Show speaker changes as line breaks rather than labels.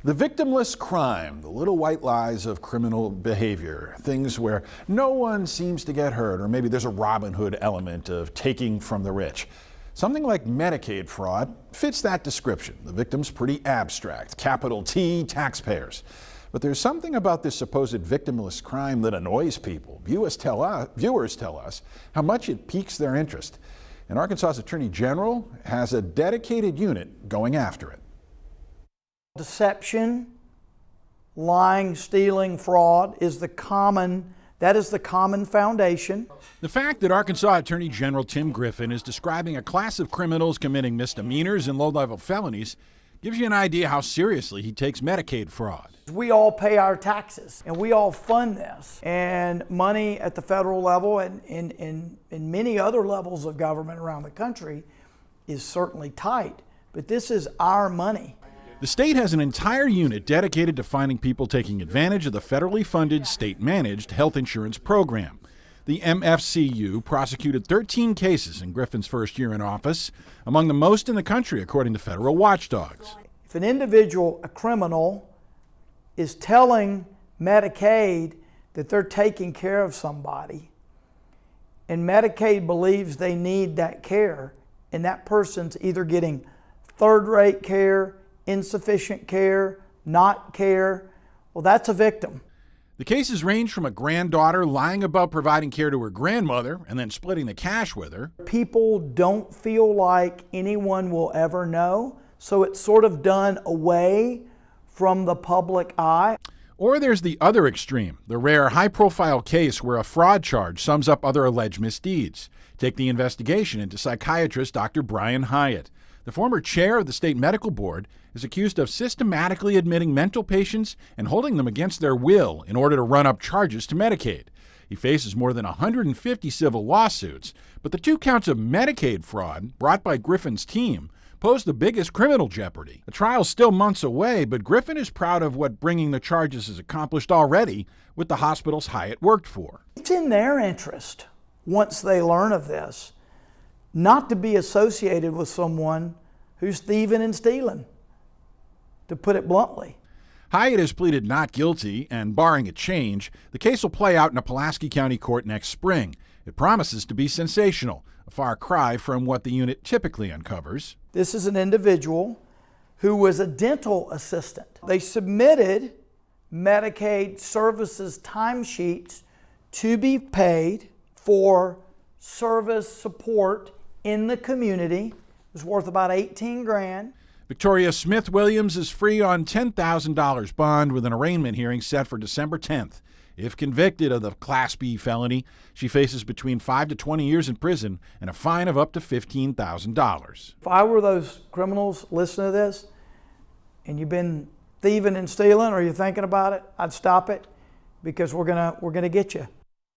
The victimless crime, the little white lies of criminal behavior, things where no one seems to get hurt, or maybe there's a Robin Hood element of taking from the rich. Something like Medicaid fraud fits that description. The victim's pretty abstract, capital T, taxpayers. But there's something about this supposed victimless crime that annoys people. Viewers tell us how much it piques their interest. And Arkansas's Attorney General has a dedicated unit going after it.
Deception, lying, stealing, fraud is the common foundation.
The fact that Arkansas Attorney General Tim Griffin is describing a class of criminals committing misdemeanors and low-level felonies gives you an idea how seriously he takes Medicaid fraud.
We all pay our taxes and we all fund this. And money at the federal level and in many other levels of government around the country is certainly tight, but this is our money.
The state has an entire unit dedicated to finding people taking advantage of the federally funded, state-managed health insurance program. The MFCU prosecuted 13 cases in Griffin's first year in office, among the most in the country, according to federal watchdogs.
If an individual, a criminal, is telling Medicaid that they're taking care of somebody, and Medicaid believes they need that care, and that person's either getting third-rate care, insufficient care, not care, well, that's a victim.
The cases range from a granddaughter lying about providing care to her grandmother and then splitting the cash with her.
People don't feel like anyone will ever know, so it's sort of done away from the public eye.
Or there's the other extreme, the rare high-profile case where a fraud charge sums up other alleged misdeeds. Take the investigation into psychiatrist Dr. Brian Hyatt. The former chair of the state medical board is accused of systematically admitting mental patients and holding them against their will in order to run up charges to Medicaid. He faces more than 150 civil lawsuits, but the 2 counts of Medicaid fraud brought by Griffin's team pose the biggest criminal jeopardy. The trial's still months away, but Griffin is proud of what bringing the charges has accomplished already with the hospitals Hyatt worked for.
It's in their interest, once they learn of this, not to be associated with someone who's thieving and stealing, to put it bluntly.
Hyatt has pleaded not guilty, and barring a change, the case will play out in a Pulaski County court next spring. It promises to be sensational, a far cry from what the unit typically uncovers.
This is an individual who was a dental assistant. They submitted Medicaid services timesheets to be paid for service support in the community. It was worth about $18,000.
Victoria Smith Williams is free on $10,000 bond with an arraignment hearing set for December 10th. If convicted of the Class B felony, she faces between 5 to 20 years in prison and a fine of up to $15,000.
If I were those criminals listening to this, and you've been thieving and stealing, or you're thinking about it, I'd stop it, because we're gonna get you.